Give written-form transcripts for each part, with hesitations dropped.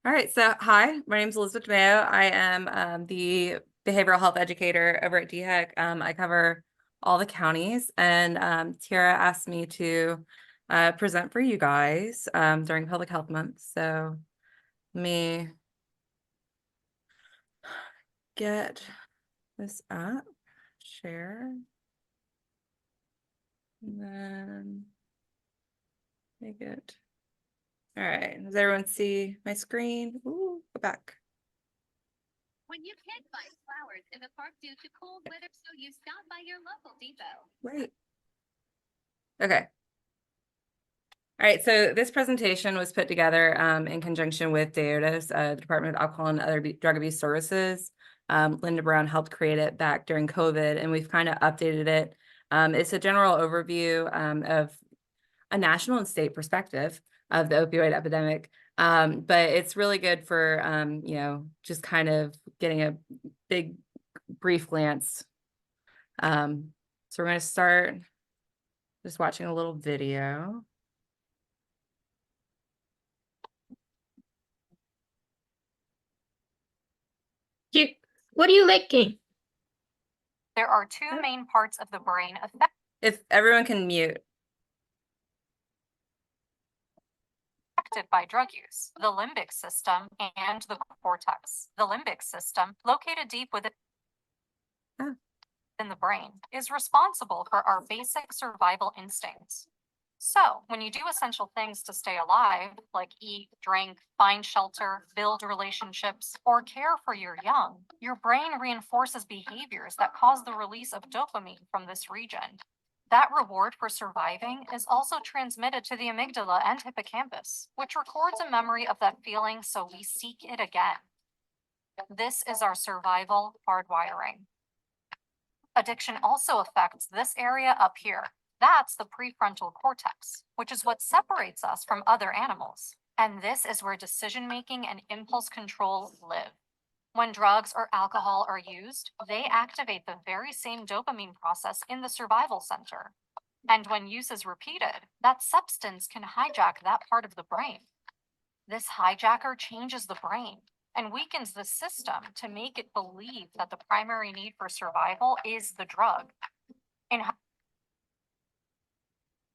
All right, so hi, my name is Elizabeth Demeo. I am the behavioral health educator over at DHEC. I cover all the counties, and Tiara asked me to present for you guys during Public Health Month. So let me get this up, share, and then make it. All right, does everyone see my screen? Ooh, go back. When you can't find flowers in the park due to cold weather, so you stop by your local depot. Right. Okay. All right, so this presentation was put together in conjunction with DHEC, the Department of Alcohol and Other Drug Abuse Services. Linda Brown helped create it back during COVID, and we've kind of updated it. It's a general overview of a national and state perspective of the opioid epidemic. But it's really good for, just kind of getting a big, brief glance. So we're going to start just watching a little video. What are you licking? There are two main parts of the brain affected. If everyone can mute. By drug use, the limbic system and the cortex. The limbic system, located deep within the brain, is responsible for our basic survival instincts. So, when you do essential things to stay alive, like eat, drink, find shelter, build relationships, or care for your young, your brain reinforces behaviors that cause the release of dopamine from this region. That reward for surviving is also transmitted to the amygdala and hippocampus, which records a memory of that feeling so we seek it again. This is our survival hardwiring. Addiction also affects this area up here. That's the prefrontal cortex, which is what separates us from other animals. And this is where decision-making and impulse control live. When drugs or alcohol are used, they activate the very same dopamine process in the survival center. And when use is repeated, that substance can hijack that part of the brain. This hijacker changes the brain and weakens the system to make it believe that the primary need for survival is the drug. In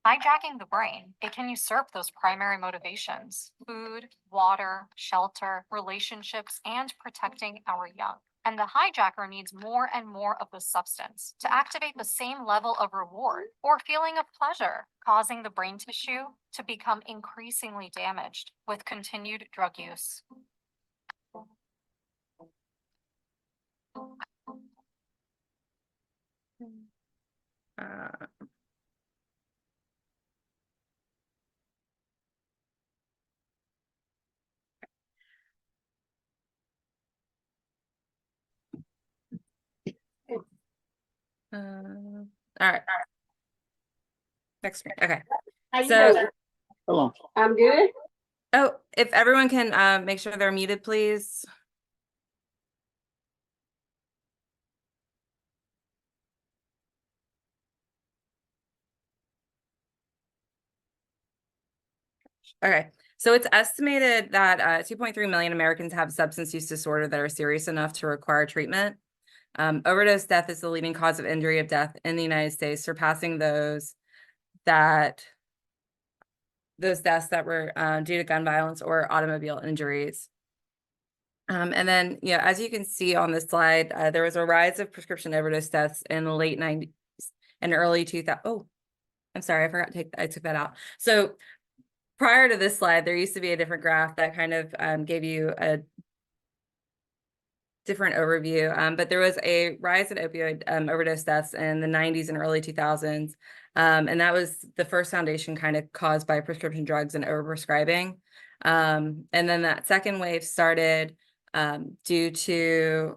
hijacking the brain, it can usurp those primary motivations: food, water, shelter, relationships, and protecting our young. And the hijacker needs more and more of the substance to activate the same level of reward or feeling of pleasure, causing the brain tissue to become increasingly damaged with continued drug use. All right. Next screen. Okay. How you So, doing? Hello. I'm good. oh, if everyone can make sure they're muted, please. Okay. So it's estimated that 2.3 million Americans have substance use disorder that are serious enough to require treatment. Overdose death is the leading cause of injury of death in the United States, surpassing those deaths that were due to gun violence or automobile injuries. And then, as you can see on this slide, there was a rise of prescription overdose deaths in the late 90s and early 2000s. Oh, I'm sorry, I forgot to take that. I took that out. So prior to this slide, there used to be a different graph that kind of gave you a different overview, but there was a rise in opioid overdose deaths in the 90s and early 2000s. And that was the first foundation kind of caused by prescription drugs and overprescribing. And then that second wave started due to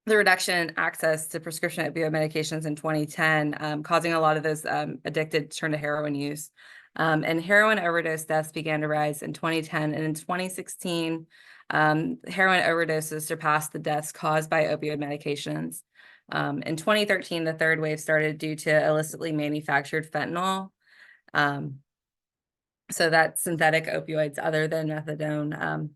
the reduction in access to prescription opioid medications in 2010, causing a lot of those addicted to turn to heroin use. And heroin overdose deaths began to rise in 2010, and in 2016, heroin overdoses surpassed the deaths caused by opioid medications. In 2013, the third wave started due to illicitly manufactured fentanyl. So that's synthetic opioids other than methadone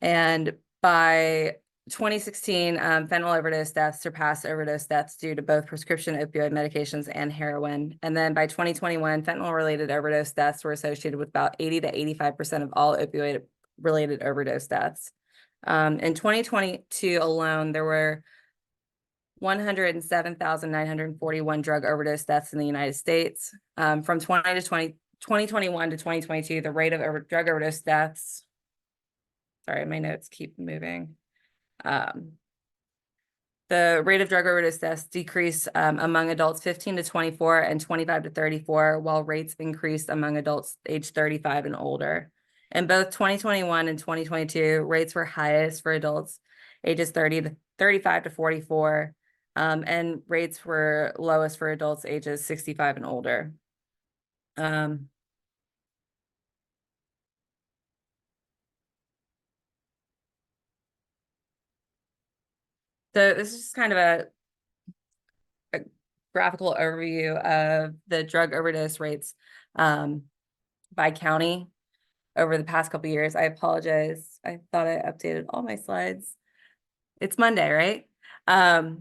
And by 2016, fentanyl overdose deaths surpassed overdose deaths due to both prescription opioid medications and heroin. And then by 2021, fentanyl-related overdose deaths were associated with about 80 to 85% of all opioid-related overdose deaths. In 2022 alone, there were 107,941 drug overdose deaths in the United States. From 2021 to 2022, the rate of drug overdose deaths, sorry, my notes keep moving. The rate of drug overdose deaths decreased among adults 15 to 24 and 25 to 34, while rates increased among adults age 35 and older. In both 2021 and 2022, rates were highest for adults ages 30 to 35 to 44, and rates were lowest for adults ages 65 and older. So this is just kind of a graphical overview of the drug overdose rates by county over the past couple of years. I apologize. I thought I updated all my slides. It's Monday, right?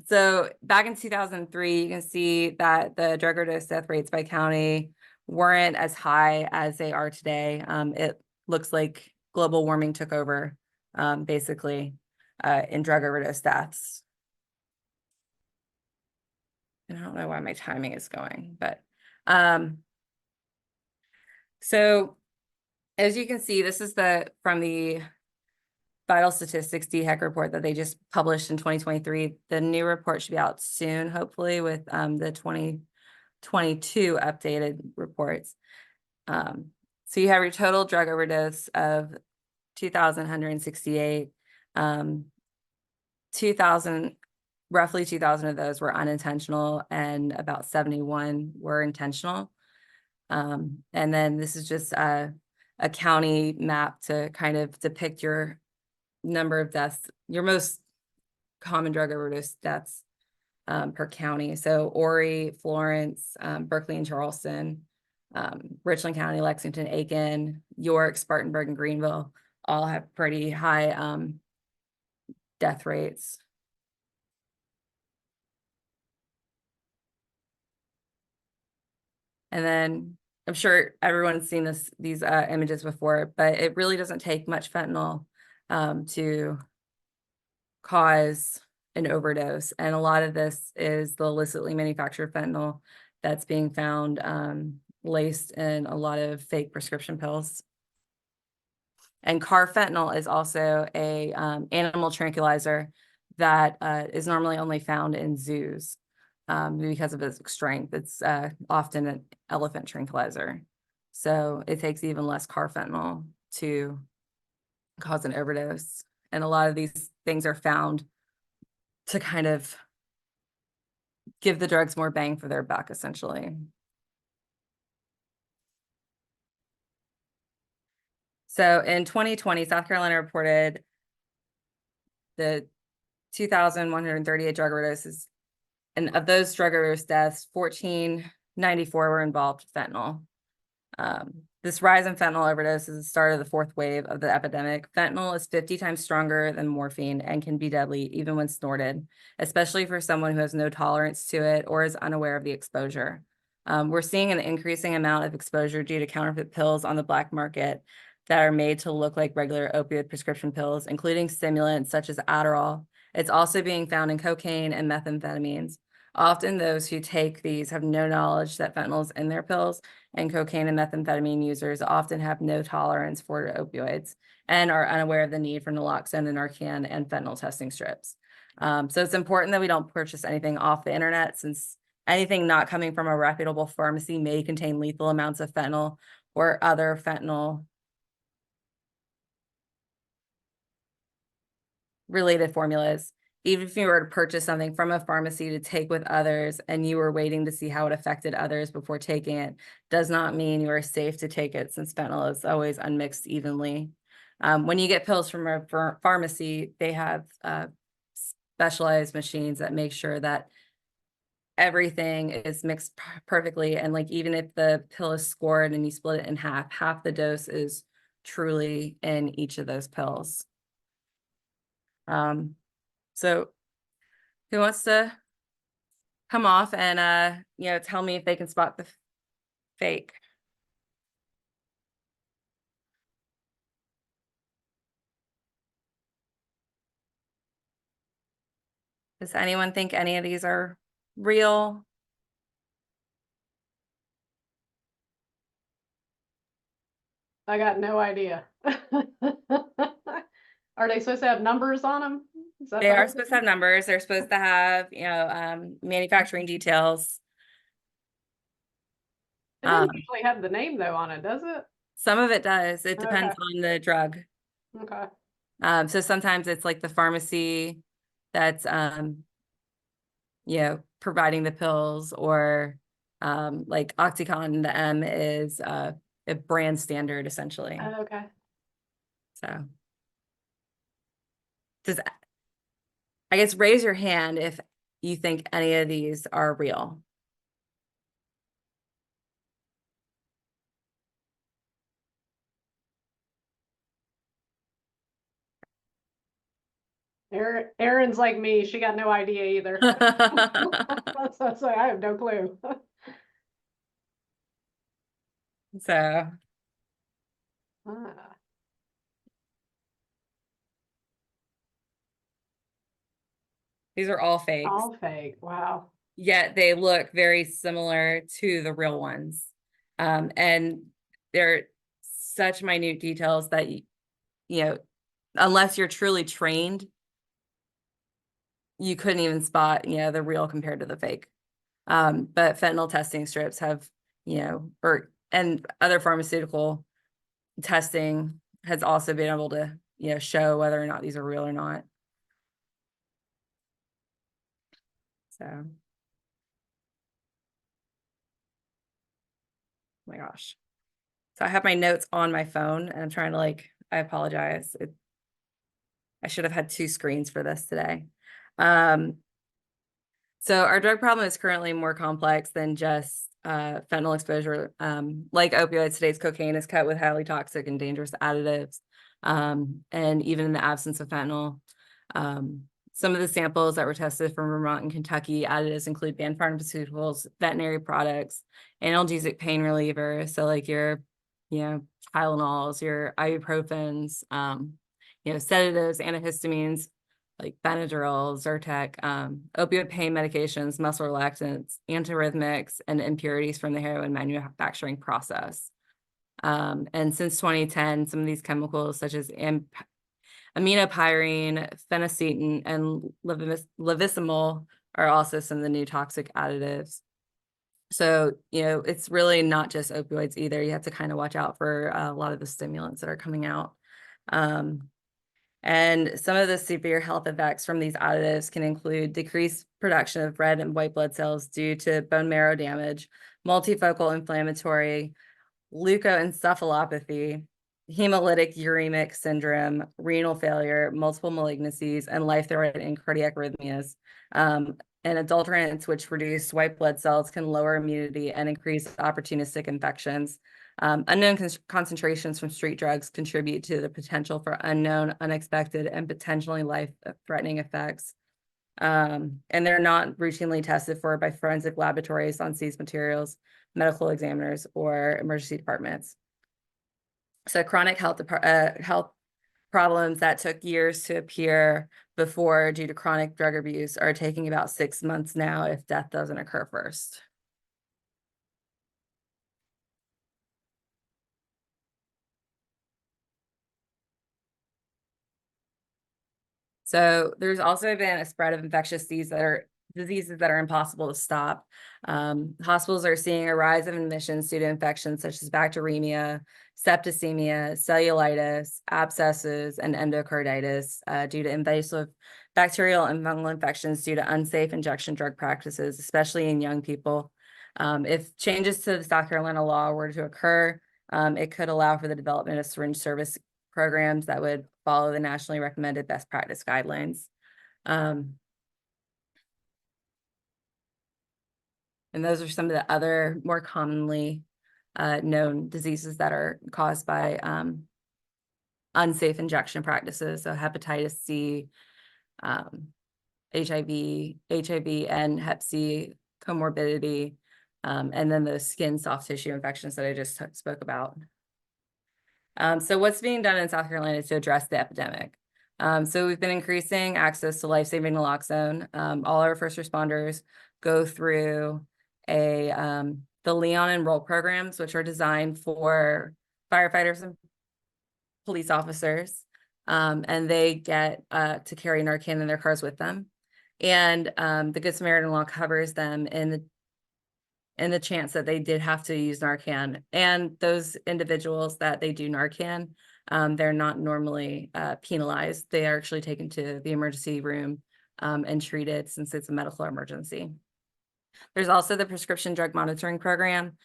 So back in 2003, you can see that the drug overdose death rates by county weren't as high as they are today. It looks like global warming took over, basically, in drug overdose deaths. And I don't know why my timing is going, but so as you can see, this is from the Vital Statistics DHEC report that they just published in 2023. The new report should be out soon, hopefully, with the 2022 updated reports. So you have your total drug overdose of 2,168. 2,000, roughly 2,000 of those were unintentional, and about 71 were intentional. And then this is just a county map to kind of depict your number of deaths, your most common drug overdose deaths per county. So Horry, Florence, Berkeley and Charleston, Richland County, Lexington, Aiken, York, Spartanburg, and Greenville all have pretty high death rates. And then I'm sure everyone's seen these images before, but it really doesn't take much fentanyl to cause an overdose. And a lot of this is the illicitly manufactured fentanyl that's being found laced in a lot of fake prescription pills. And carfentanil is also a animal tranquilizer that is normally only found in zoos because of its strength. It's often an elephant tranquilizer. So it takes even less carfentanil to cause an overdose. And a lot of these things are found to kind of give the drugs more bang for their buck, essentially. So in 2020, South Carolina reported the 2,138 drug overdoses. And of those drug overdose deaths, 1,494 were involved with fentanyl. This rise in fentanyl overdose is the start of the fourth wave of the epidemic. Fentanyl is 50 times stronger than morphine and can be deadly even when snorted, especially for someone who has no tolerance to it or is unaware of the exposure. We're seeing an increasing amount of exposure due to counterfeit pills on the black market that are made to look like regular opioid prescription pills, including stimulants such as Adderall. It's also being found in cocaine and methamphetamines. Often those who take these have no knowledge that fentanyl is in their pills, and cocaine and methamphetamine users often have no tolerance for opioids and are unaware of the need for naloxone and Narcan and fentanyl testing strips. So it's important that we don't purchase anything off the internet, since anything not coming from a reputable pharmacy may contain lethal amounts of fentanyl or other fentanyl related formulas. Even if you were to purchase something from a pharmacy to take with others and you were waiting to see how it affected others before taking it, does not mean you are safe to take it, since fentanyl is always unmixed evenly. When you get pills from a pharmacy, they have specialized machines that make sure that everything is mixed perfectly. And like, even if the pill is scored and you split it in half the dose is truly in each of those pills. So who wants to come off and, tell me if they can spot the fake? Does anyone think any of these are real? I got no idea. Are they supposed to have numbers on them? They are supposed to have numbers. They're supposed to have, manufacturing details. It doesn't usually have the name though on it, does it? Some of it does. It depends Okay. on the drug. Okay. So sometimes it's like the pharmacy that's, providing the pills, or like Oxycontin, the M is a brand standard essentially. Okay. So I guess raise your hand if you think any of these are real. Erin's like me. She got no idea either. That's why I have no clue. So Ah, these are all fakes, all fake. Wow. yet they look very similar to the real ones. And they're such minute details that, unless you're truly trained, you couldn't even spot, the real compared to the fake. But fentanyl testing strips have, and other pharmaceutical testing has also been able to, show whether or not these are real or not. So, oh my gosh. So I have my notes on my phone and I'm trying to I apologize. I should have had 2 screens for this today. So our drug problem is currently more complex than just fentanyl exposure. Like opioids, today's cocaine is cut with highly toxic and dangerous additives. And even in the absence of fentanyl, some of the samples that were tested from Vermont and Kentucky additives include banned pharmaceuticals, veterinary products, analgesic pain relievers. So like your, Tylenols, your ibuprofens, sedatives, antihistamines, like Benadryl, Zyrtec, opioid pain medications, muscle relaxants, antiarrhythmics, and impurities from the heroin manufacturing process. And since 2010, some of these chemicals, such as aminopyrene, phenacetin, and levisimol, are also some of the new toxic additives. So, it's really not just opioids either. You have to kind of watch out for a lot of the stimulants that are coming out. And some of the severe health effects from these additives can include decreased production of red and white blood cells due to bone marrow damage, multifocal inflammatory leukoencephalopathy, hemolytic uremic syndrome, renal failure, multiple malignancies, and life-threatening cardiac arrhythmias. And adulterants which reduce white blood cells can lower immunity and increase opportunistic infections. Unknown concentrations from street drugs contribute to the potential for unknown, unexpected, and potentially life-threatening effects. And they're not routinely tested for by forensic laboratories on seized materials, medical examiners, or emergency departments. So chronic health problems that took years to appear before due to chronic drug abuse are taking about 6 months now if death doesn't occur first. So there's also been a spread of infectious diseases that are impossible to stop. Hospitals are seeing a rise of admissions due to infections such as bacteremia, septicemia, cellulitis, abscesses, and endocarditis due to invasive bacterial and fungal infections due to unsafe injection drug practices, especially in young people. If changes to the South Carolina law were to occur, it could allow for the development of syringe service programs that would follow the nationally recommended best practice guidelines. And those are some of the other more commonly known diseases that are caused by unsafe injection practices. So hepatitis C, HIV and Hep C comorbidity, and then the skin soft tissue infections that I just spoke about. So what's being done in South Carolina to address the epidemic? So we've been increasing access to life-saving naloxone. All our first responders go through the Leon Enroll programs, which are designed for firefighters and police officers. And they get to carry Narcan in their cars with them. And the Good Samaritan law covers them in the chance that they did have to use Narcan. And those individuals that they do Narcan, they're not normally penalized. They are actually taken to the emergency room and treated since it's a medical emergency. There's also the prescription drug monitoring program,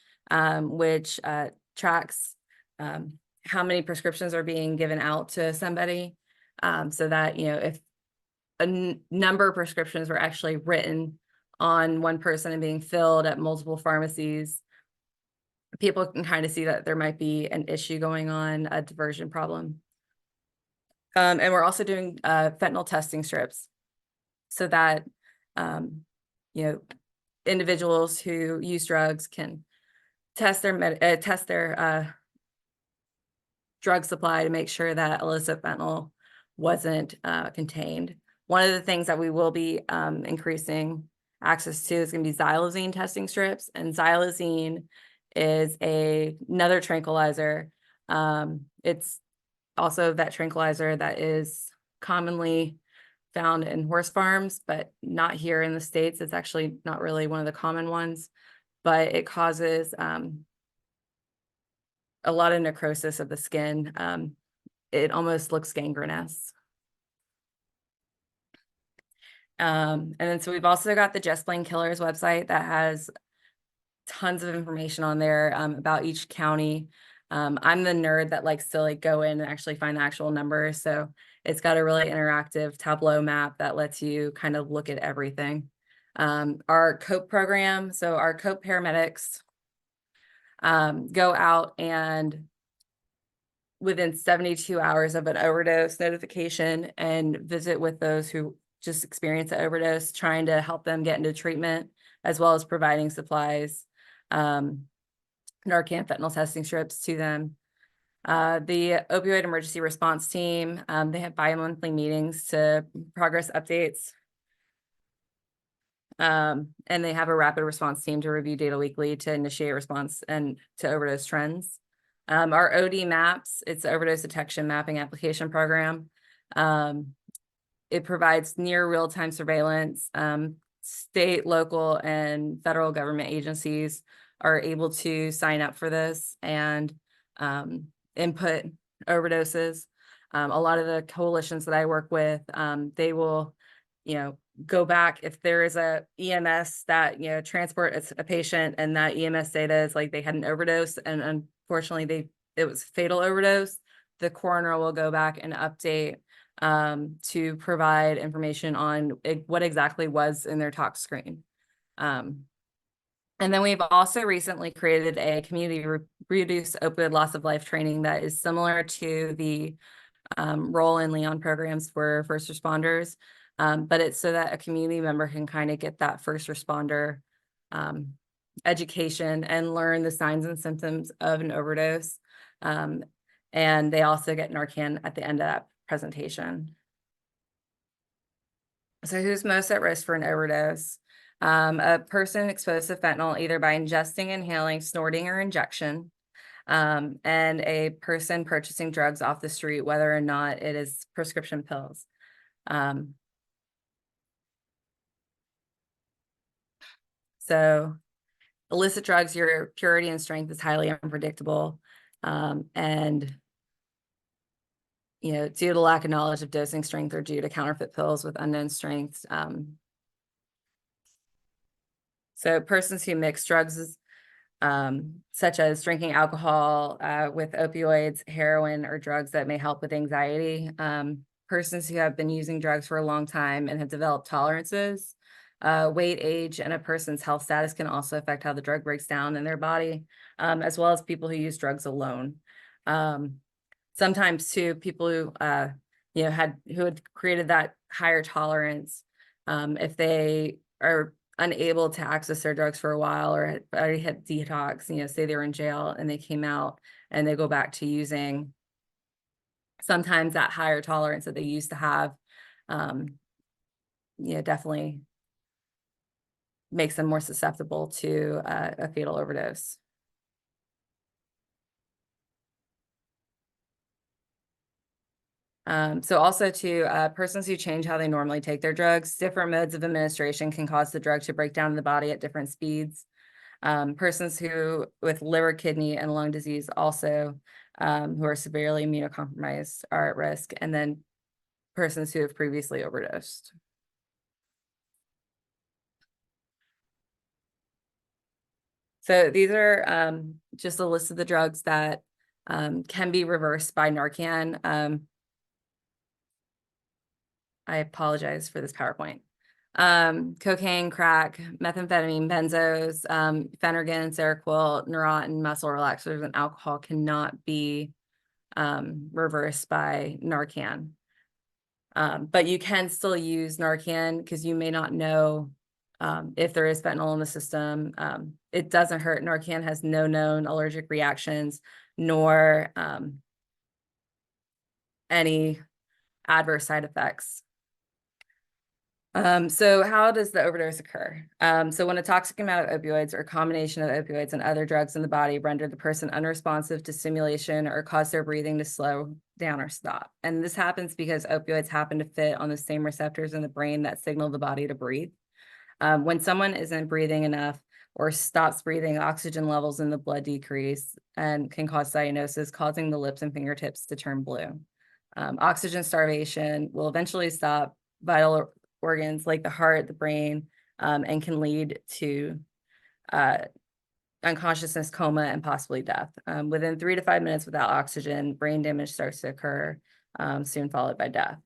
which tracks how many prescriptions are being given out to somebody, so that, you know, if a number of prescriptions were actually written on one person and being filled at multiple pharmacies, people can kind of see that there might be an issue going on, a diversion problem. And we're also doing fentanyl testing strips so that, you know, individuals who use drugs can test their drug supply to make sure that illicit fentanyl wasn't contained. One of the things that we will be increasing access to is going to be xylazine testing strips, and xylazine is another tranquilizer. It's also that tranquilizer that is commonly found in horse farms, but not here in the States. It's actually not really one of the common ones, but it causes a lot of necrosis of the skin. It almost looks gangrenous. And then so we've also got the Just Plain Killers website that has tons of information on there about each county. I'm the nerd that likes to like go in and actually find the actual numbers. So it's got a really interactive Tableau map that lets you kind of look at everything. Our COPE program, so our COPE paramedics go out and within 72 hours of an overdose notification and visit with those who just experienced an overdose, trying to help them get into treatment, as well as providing supplies, Narcan fentanyl testing strips to them. The opioid emergency response team, they have bi-monthly meetings to progress updates. And they have a rapid response team to review data weekly to initiate response and to overdose trends. Our OD maps, it's overdose detection mapping application program. It provides near real-time surveillance. State, local, and federal government agencies are able to sign up for this and input overdoses. A lot of the coalitions that I work with, they will, you know, go back if there is a EMS that, you know, transport a patient and that EMS data is like they had an overdose and unfortunately it was fatal overdose, the coroner will go back and update to provide information on what exactly was in their tox screen. And then we've also recently created a community reduced opioid loss of life training that is similar to the role in Leon programs for first responders. But it's so that a community member can kind of get that first responder education and learn the signs and symptoms of an overdose. And they also get Narcan at the end of that presentation. So who's most at risk for an overdose? A person exposed to fentanyl either by ingesting, inhaling, snorting, or injection, and a person purchasing drugs off the street, whether or not it is prescription pills. So illicit drugs, your purity and strength is highly unpredictable. And, you know, due to lack of knowledge of dosing strength or due to counterfeit pills with unknown strengths. So persons who mix drugs, such as drinking alcohol with opioids, heroin, or drugs that may help with anxiety. Persons who have been using drugs for a long time and have developed tolerances. Weight, age, and a person's health status can also affect how the drug breaks down in their body, as well as people who use drugs alone. Sometimes too, people who who had created that higher tolerance, if they are unable to access their drugs for a while or had already had detox, say they were in jail and they came out and they go back to using, sometimes that higher tolerance that they used to have, definitely makes them more susceptible to a fatal overdose. So also to persons who change how they normally take their drugs, different modes of administration can cause the drug to break down in the body at different speeds. Persons who with liver, kidney, and lung disease also who are severely immunocompromised are at risk, and then persons who have previously overdosed. So these are just a list of the drugs that can be reversed by Narcan. I apologize for this PowerPoint. Cocaine, crack, methamphetamine, benzos, Phenergan, Seroquel, Neurontin, muscle relaxers, and alcohol cannot be reversed by Narcan. But you can still use Narcan because you may not know if there is fentanyl in the system. It doesn't hurt. Narcan has no known allergic reactions, nor any adverse side effects. So how does the overdose occur? So when a toxic amount of opioids or combination of opioids and other drugs in the body render the person unresponsive to stimulation or cause their breathing to slow down or stop. And this happens because opioids happen to fit on the same receptors in the brain that signal the body to breathe. When someone isn't breathing enough or stops breathing, oxygen levels in the blood decrease and can cause cyanosis, causing the lips and fingertips to turn blue. Oxygen starvation will eventually stop vital organs like the heart, the brain, and can lead to unconsciousness, coma, and possibly death. Within 3 to 5 minutes without oxygen, brain damage starts to occur, soon followed by death.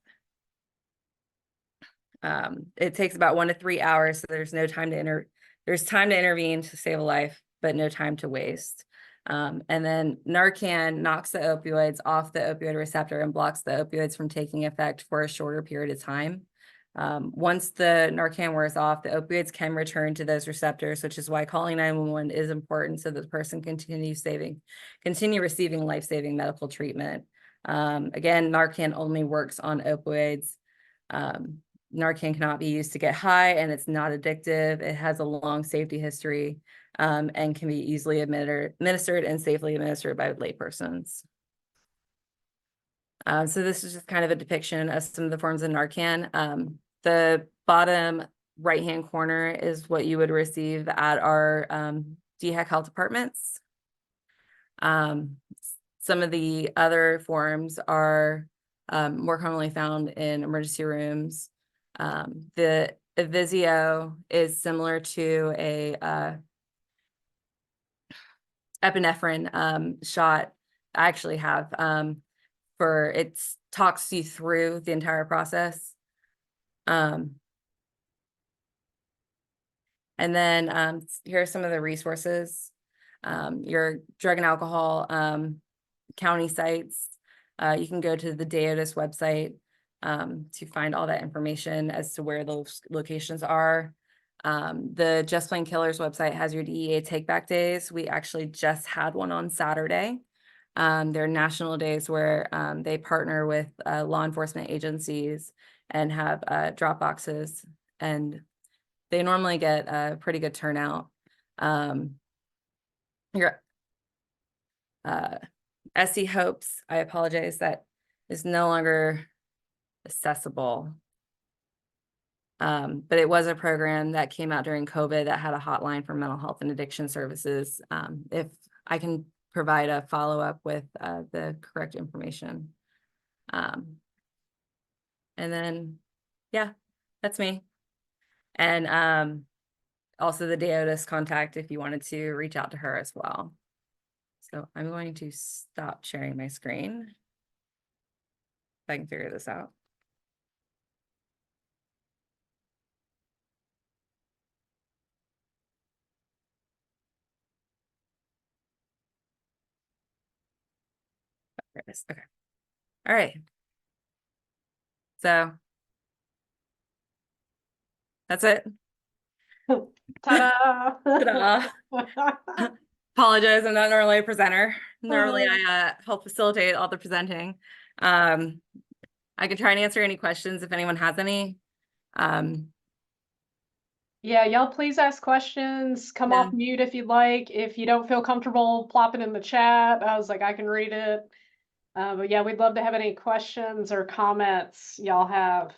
It takes about 1 to 3 hours, so there's no time to there's time to intervene to save a life, but no time to waste. And then Narcan knocks the opioids off the opioid receptor and blocks the opioids from taking effect for a shorter period of time. Once the Narcan wears off, the opioids can return to those receptors, which is why calling 911 is important so that the person continue receiving life-saving medical treatment. Again, Narcan only works on opioids. Narcan cannot be used to get high, and it's not addictive. It has a long safety history and can be easily administered and safely administered by laypersons. So this is just kind of a depiction of some of the forms of Narcan. The bottom right-hand corner is what you would receive at our DHEC health departments. Some of the other forms are more commonly found in emergency rooms. The Evizio is similar to a epinephrine shot. I actually have it talks you through the entire process. And then here are some of the resources. Your drug and alcohol county sites. You can go to the DHEC website to find all that information as to where those locations are. The Just Plain Killers website has your DEA Take Back Days. We actually just had one on Saturday. They're national days where they partner with law enforcement agencies and have drop boxes, and they normally get a pretty good turnout. Your SC Hopes, I apologize, that is no longer accessible. But it was a program that came out during COVID that had a hotline for mental health and addiction services. If I can provide a follow-up with the correct information. And then, yeah, that's me. And also the DHEC contact if you wanted to reach out to her as well. So I'm going to stop sharing my screen if I can figure this out. There it is. Okay. All right. So that's it. Ta-da! Ta-da. Apologize, I'm not normally a presenter. Normally I help facilitate all the presenting. I can try and answer any questions if anyone has any. Yeah, y'all please ask questions. Come Yeah. off mute if you'd like. If you don't feel comfortable, plop it in the chat. I was like, I can read it. But yeah, we'd love to have any questions or comments y'all have.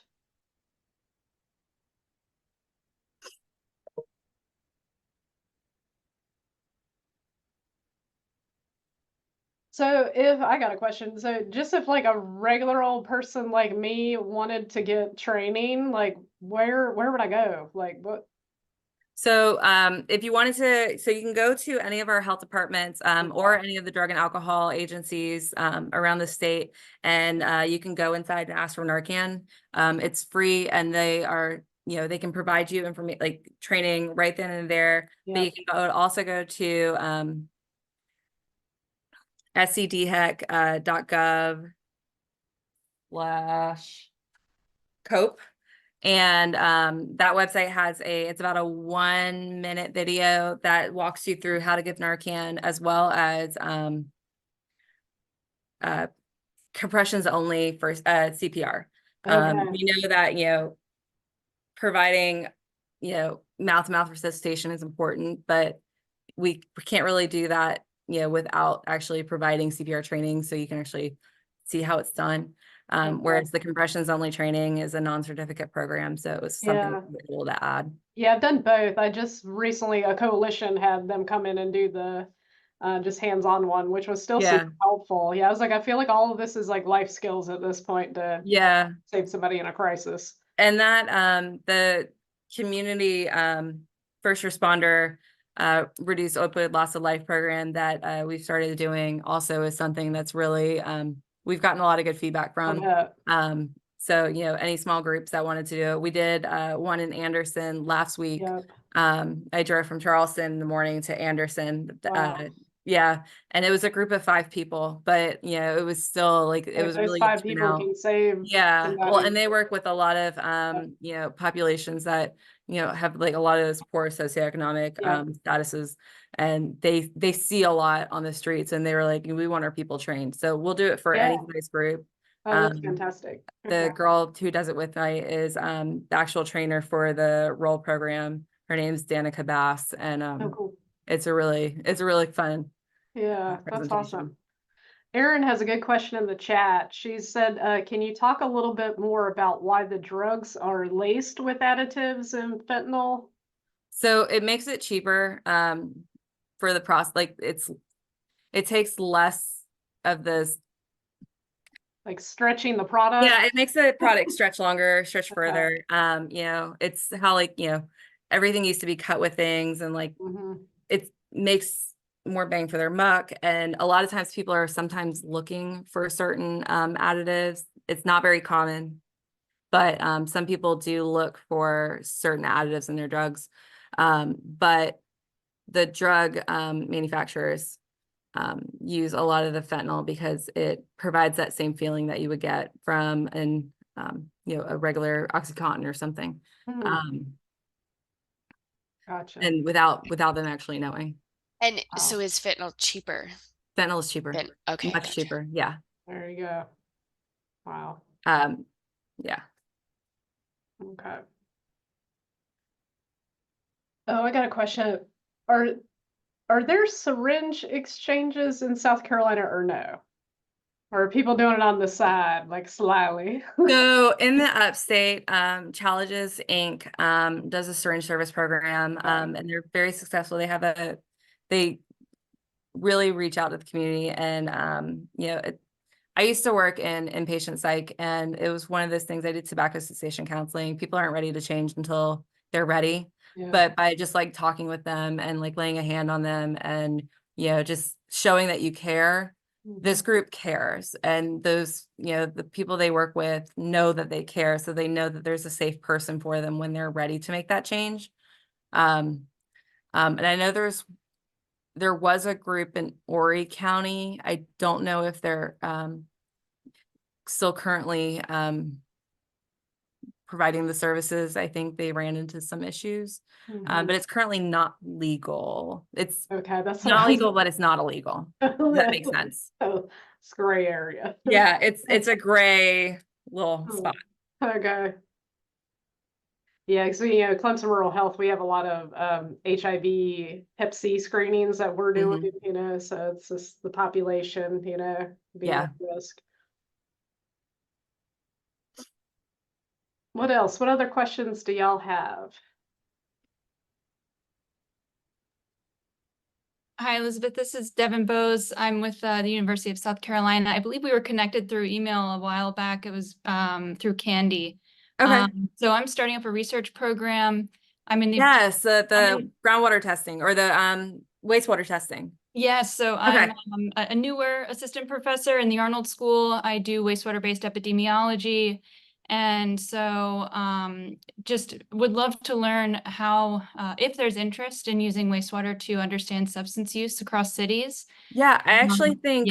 So if I got a question, so just if like a regular old person like me wanted to get training, like where would I go? Like what? So if you wanted to, so you can go to any of our health departments or any of the drug and alcohol agencies around the state, and you can go inside and ask for Narcan. It's free, and they are, they can provide you information, like training right then and there. But you can also go to scdhec.gov/COPE. And that website has it's about a 1-minute video that walks you through how to give Narcan, as well as compressions only for CPR. We know that, providing, mouth-to-mouth resuscitation is important, but we can't really do that, without actually providing CPR training, so you can actually see how it's done. Whereas the compressions only training is a non-certificate program, so it was something cool to add. Yeah, I've done both. I just recently, a coalition had them come in and do the just hands-on one, which was still super helpful. Yeah, I was like, I feel like all of this is like life skills at this point to save somebody in a crisis. And that the community first responder reduced opioid loss of life program that we've started doing also is something that's really we've gotten a lot of good feedback from. So, any small groups that wanted to do it. We did one in Anderson last week. I drove from Charleston in the morning to Anderson. Yeah. And it was a group of 5 people, but it was still like, it was really 5 people can save. Well, and they work with a lot of populations that have like a lot of those poor socioeconomic statuses, and they see a lot on the streets, and they were like, we want our people trained, so we'll do it for any size group. Oh, that's fantastic. The girl who does it with me is the actual trainer for the role program. Her name's Danica Bass, and cool. it's a really fun that's awesome. Erin has a good question in the chat. She said, can you talk a little bit more about why the drugs are laced with additives and fentanyl? So it makes it cheaper for the process. Like it takes less of this, like stretching the product. Yeah, it makes the product stretch longer, stretch further. It's how everything used to be cut with things, and it makes more bang for their buck. And a lot of times people are sometimes looking for certain additives. It's not very common, but some people do look for certain additives in their drugs. But the drug manufacturers use a lot of the fentanyl because it provides that same feeling that you would get from a regular OxyContin or something. Gotcha. And without them actually knowing. And so is fentanyl cheaper? Fentanyl is cheaper. Okay. Much cheaper. Yeah. There you go. Wow. Yeah. Okay. Oh, I got a question. Are there syringe exchanges in South Carolina or no? Or are people doing it on the side, like slyly? So in the upstate, Challenges Inc. Does a syringe service program, and they're very successful. They really reach out to the community, and I used to work in inpatient psych, and it was one of those things. I did tobacco cessation counseling. People aren't ready to change until they're ready. But by just like talking with them and like laying a hand on them and just showing that you care, this group cares, and those the people they work with know that they care, so they know that there's a safe person for them when they're ready to make that change. And I know there was a group in Horry County. I don't know if they're still currently providing the services, I think they ran into some issues. But it's currently not legal. It's Okay, that's not legal, but it's not illegal. Does that make sense? Oh, it's gray area. Yeah, it's a gray little spot. Okay. Yeah, so you know, Clemson Rural Health, we have a lot of HIV, Hep C screenings that we're doing, you know, so it's just the population, you know, being at risk. What else? What other questions do y'all have? Hi, Elizabeth. This is Devin Bose. I'm with the University of South Carolina. I believe we were connected through email a while back. It was through Candy. Okay. So I'm starting up a research program. I'm in the the groundwater testing or the wastewater testing. Yes, so I'm a newer assistant professor in the Arnold School. I do wastewater-based epidemiology. And so just would love to learn how, if there's interest in using wastewater to understand substance use across cities. Yeah, I actually think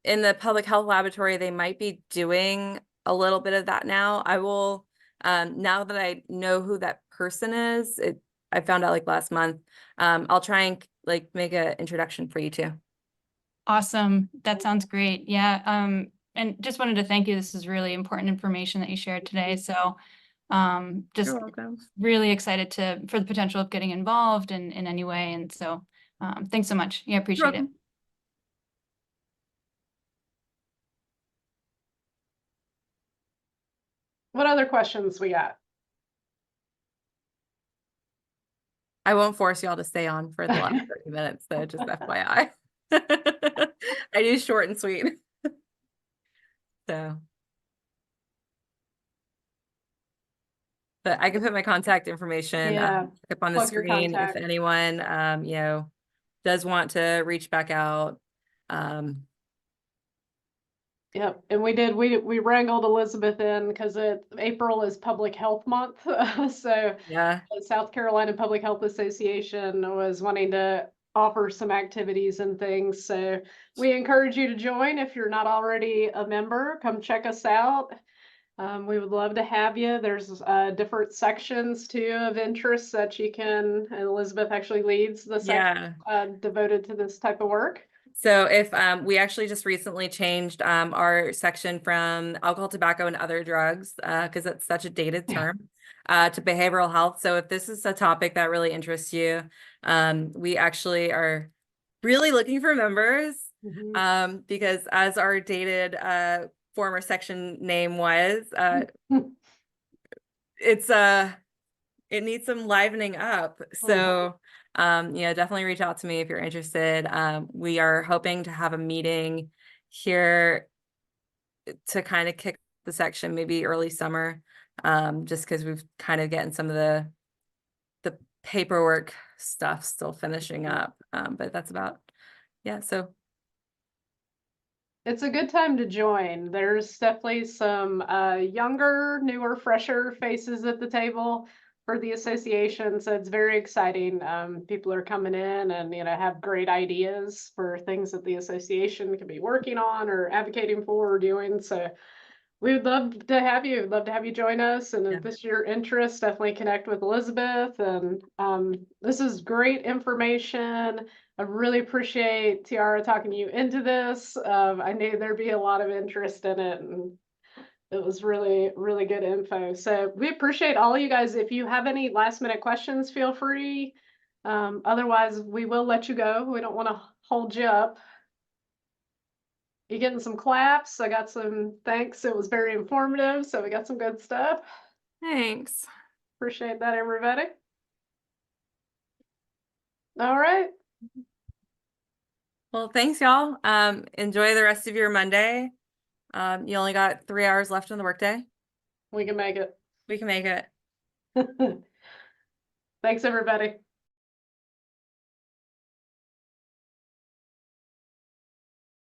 in the public health laboratory, they might be doing a little bit of that now. I will, now that I know who that person is, I found out like last month, I'll try and like make an introduction for you too. Awesome. That sounds great. Yeah. And just wanted to thank you. This is really important information that you shared today. So just really excited for the potential of getting involved in any way. And so thanks so much. Yeah, appreciate it. What other questions we got? I won't force y'all to stay on for the last 30 minutes, so just FYI. I do short and sweet. So. But I can put my contact information up on the screen if anyone, you know, does want to reach back out. Yep, and we wrangled Elizabeth in because April is Public Health Month, so yeah, the South Carolina Public Health Association was wanting to offer some activities and things. So we encourage you to join if you're not already a member. Come check us out. We would love to have you. There's different sections too of interest that you can, and Elizabeth actually leads the section devoted to this type of work. So if we actually just recently changed our section from alcohol, tobacco, and other drugs, because it's such a dated term, to behavioral health. So if this is a topic that really interests you, we actually are really looking for members, because as our dated former section name was, it needs some livening up. So yeah, definitely reach out to me if you're interested. We are hoping to have a meeting here to kind of kick the section maybe early summer, just because we've kind of getting some of the paperwork stuff still finishing up, but that's about, so it's a good time to join. There's definitely some younger, newer, fresher faces at the table for the association, so it's very exciting. People are coming in and, you know, have great ideas for things that the association could be working on or advocating for or doing. So we would love to have you. Love to have you join us. And if this is your interest, definitely connect with Elizabeth. And this is great information. I really appreciate Tiara talking you into this. I knew there'd be a lot of interest in it, and it was really, really good info. So we appreciate all of you guys. If you have any last minute questions, feel free. Otherwise, we will let you go. We don't want to hold you up. You getting some claps? I got some thanks. It was very informative. So we got some good stuff. Thanks. Appreciate that, everybody. All right. Well, thanks, y'all. Enjoy the rest of your Monday. You only got 3 hours left in the workday. We can make it. We can make it. Thanks, everybody.